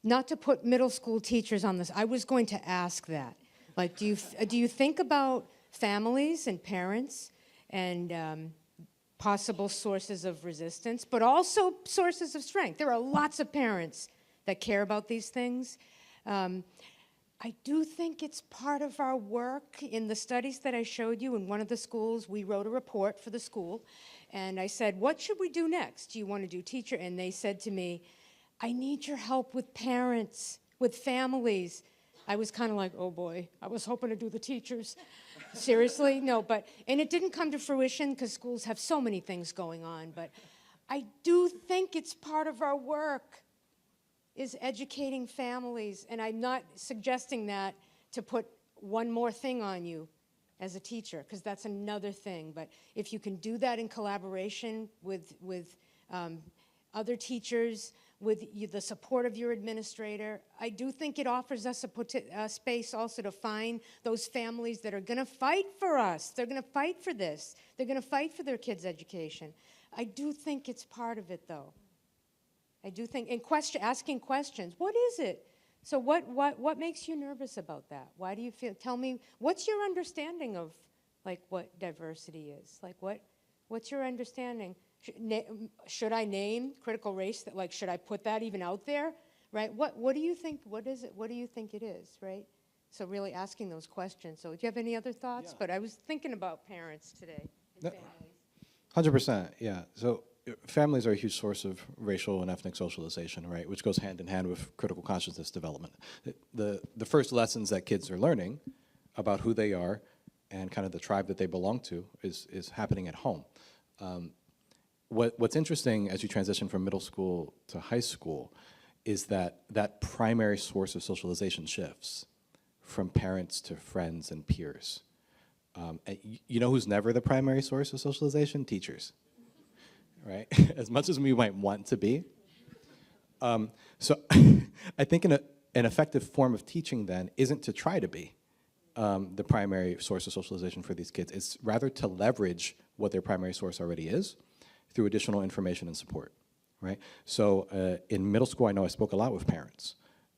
not to put middle school teachers on this, I was going to ask that. Like, do you think about families and parents and possible sources of resistance, but also sources of strength? There are lots of parents that care about these things. I do think it's part of our work. In the studies that I showed you in one of the schools, we wrote a report for the school, and I said, what should we do next? Do you want to do teacher? And they said to me, I need your help with parents, with families. I was kind of like, oh boy, I was hoping to do the teachers. Seriously? No, and it didn't come to fruition because schools have so many things going on, but I do think it's part of our work, is educating families. And I'm not suggesting that to put one more thing on you as a teacher, because that's another thing. But if you can do that in collaboration with other teachers, with the support of your administrator, I do think it offers us a space also to find those families that are going to fight for us. They're going to fight for this. They're going to fight for their kids' education. I do think it's part of it, though. I do think, and asking questions. What is it? So what makes you nervous about that? Why do you feel? Tell me, what's your understanding of like what diversity is? Like what's your understanding? Should I name critical race? That, like, should I put that even out there? Right? What do you think? What is it? What do you think it is? Right? So really asking those questions. So do you have any other thoughts? Yeah. But I was thinking about parents today and families. 100%, yeah. So families are a huge source of racial and ethnic socialization, right? Which goes hand in hand with critical consciousness development. The first lessons that kids are learning about who they are and kind of the tribe that they belong to is happening at home. What's interesting as you transition from middle school to high school is that primary source of socialization shifts from parents to friends and peers. You know who's never the primary source of socialization? Teachers, right? As much as we might want to be. So I think an effective form of teaching then isn't to try to be the primary source of socialization for these kids. It's rather to leverage what their primary source already is through additional information and support, right? So in middle school, I know I spoke a lot with parents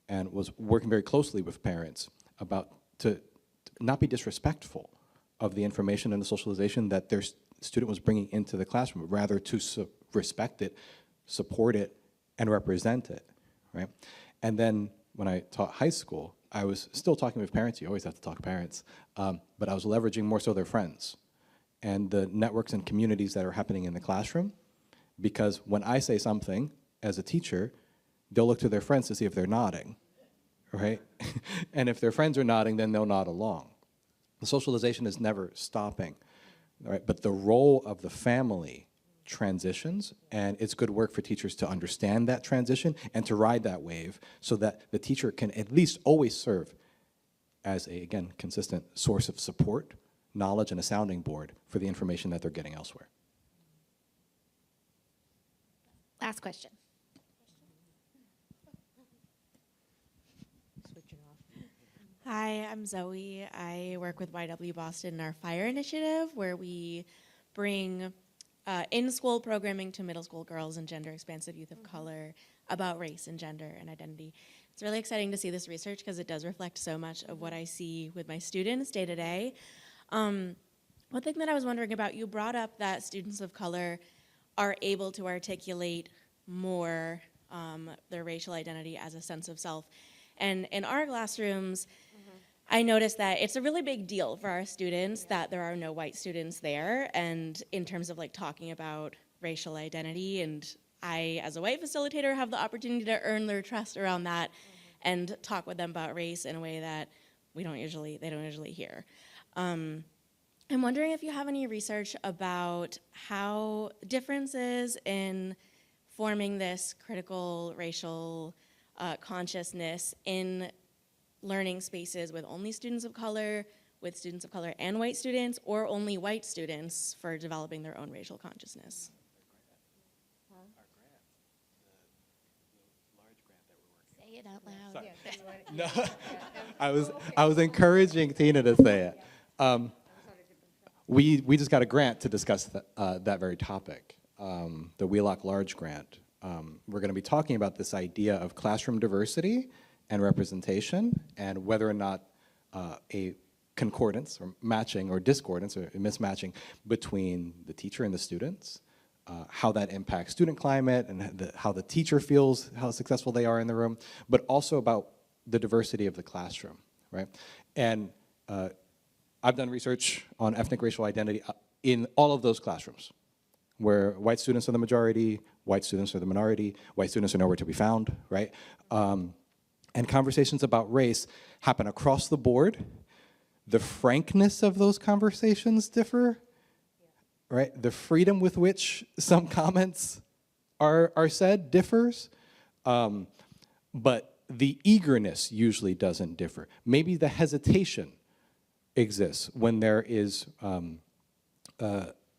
and was working very closely with parents about to not be disrespectful of the information and the socialization that their student was bringing into the classroom, but rather to respect it, support it, and represent it, right? And then when I taught high school, I was still talking with parents. You always have to talk to parents, but I was leveraging more so their friends and the networks and communities that are happening in the classroom, because when I say something as a teacher, they'll look to their friends to see if they're nodding, right? And if their friends are nodding, then they'll nod along. The socialization is never stopping, right? But the role of the family transitions, and it's good work for teachers to understand that transition and to ride that wave so that the teacher can at least always serve as a, again, consistent source of support, knowledge, and a sounding board for the information that they're getting elsewhere. Last question. Hi, I'm Zoe. I work with YW Boston in our FIRE initiative, where we bring in-school programming to middle school girls and gender-expansive youth of color about race and gender and identity. It's really exciting to see this research because it does reflect so much of what I see with my students day to day. One thing that I was wondering about, you brought up that students of color are able to articulate more their racial identity as a sense of self. And in our classrooms, I noticed that it's a really big deal for our students that there are no white students there, and in terms of like talking about racial identity, and I, as a white facilitator, have the opportunity to earn their trust around that and talk with them about race in a way that they don't usually hear. I'm wondering if you have any research about how differences in forming this critical racial consciousness in learning spaces with only students of color, with students of color and white students, or only white students for developing their own racial consciousness. Say it out loud. No, I was encouraging Tina to say it. We just got a grant to discuss that very topic, the Wheelock Large Grant. We're going to be talking about this idea of classroom diversity and representation, and whether or not a concordance or matching or discordance or mismatching between the teacher and the students, how that impacts student climate and how the teacher feels, how successful they are in the room, but also about the diversity of the classroom right? And I've done research on ethnic racial identity in all of those classrooms, where white students are the majority, white students are the minority, white students are nowhere to be found, right? And conversations about race happen across the board. The frankness of those conversations differ, right? The freedom with which some comments are said differs, but the eagerness usually doesn't differ. Maybe the hesitation exists when there is,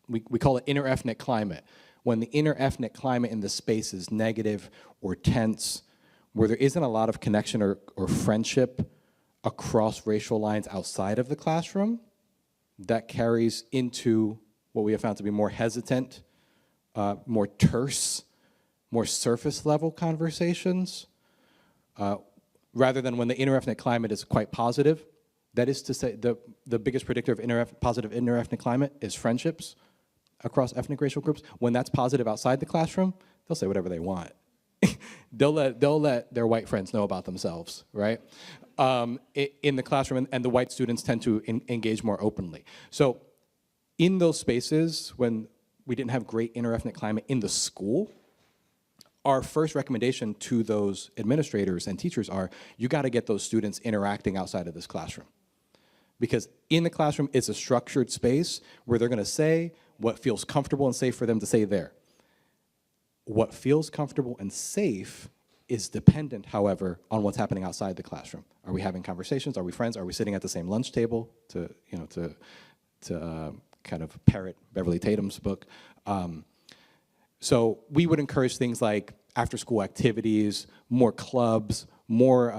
we call it interethnic climate, when the interethnic climate in the space is negative or tense, where there isn't a lot of connection or friendship across racial lines outside of the classroom, that carries into what we have found to be more hesitant, more terse, more surface level conversations, rather than when the interethnic climate is quite positive. That is to say, the biggest predictor of positive interethnic climate is friendships across ethnic racial groups. When that's positive outside the classroom, they'll say whatever they want. they'll let their white friends know about themselves, right? In the classroom, and the white students tend to engage more openly. So in those spaces, when we didn't have great interethnic climate in the school, our first recommendation to those administrators and teachers are, you gotta get those students interacting outside of this classroom. Because in the classroom, it's a structured space where they're gonna say what feels comfortable and safe for them to say there. What feels comfortable and safe is dependent, however, on what's happening outside the classroom. Are we having conversations? Are we friends? Are we sitting at the same lunch table, to kind of parrot Beverly Tatum's book? So we would encourage things like after-school activities, more clubs, more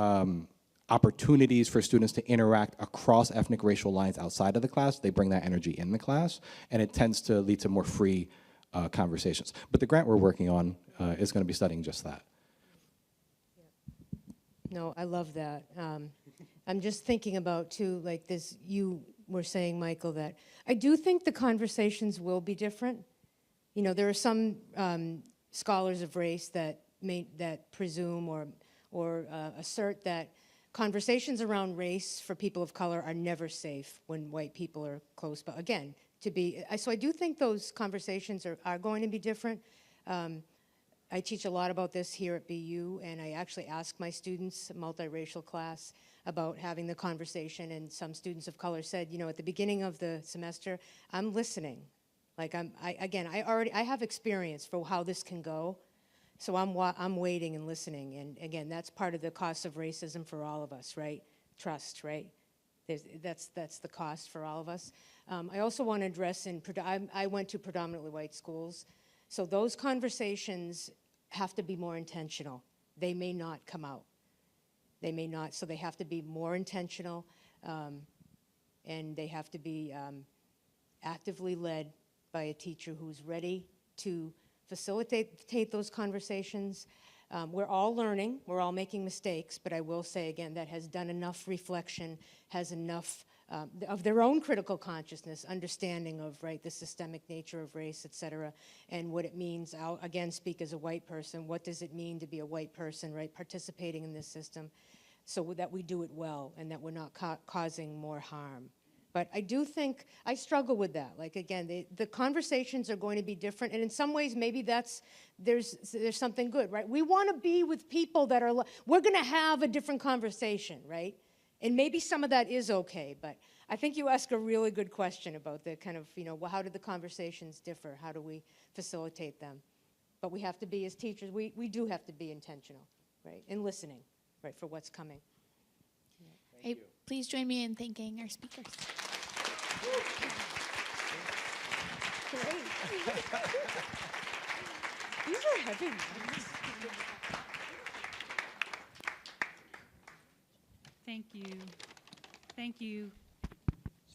opportunities for students to interact across ethnic racial lines outside of the class. They bring that energy in the class, and it tends to lead to more free conversations. But the grant we're working on is going to be studying just that. No, I love that. I'm just thinking about, too, like this, you were saying, Michael, that I do think the conversations will be different. You know, there are some scholars of race that presume or assert that conversations around race for people of color are never safe when white people are close. But again, so I do think those conversations are going to be different. I teach a lot about this here at BU, and I actually ask my students, a multiracial class, about having the conversation, and some students of color said, you know, at the beginning of the semester, I'm listening. Like I have experience for how this can go, so I'm waiting and listening, and again, that's part of the cost of racism for all of us, right? Trust, right? That's the cost for all of us. I also want to address, I went to predominantly white schools, so those conversations have to be more intentional. They may not come out. They may not, so they have to be more intentional, and they have to be actively led by a teacher who's ready to facilitate those conversations. We're all learning, we're all making mistakes, but I will say again, that has done enough reflection, has enough of their own critical consciousness, understanding of, right, the systemic nature of race, et cetera, and what it means. I'll again speak as a white person. What does it mean to be a white person, right, participating in this system, so that we do it well and that we're not causing more harm. But I do think, I struggle with that. Like again, the conversations are going to be different, and in some ways maybe there's something good, right? We want to be with people that are, we're going to have a different conversation, right? And maybe some of that is okay, but I think you ask a really good question about the kind of, you know, well, how do the conversations differ? How do we facilitate them? But we have to be, as teachers, we do have to be intentional, right? And listening, right, for what's coming. Hey, please join me in thanking our speakers. Great. These are heavy ones. Thank you. Thank you.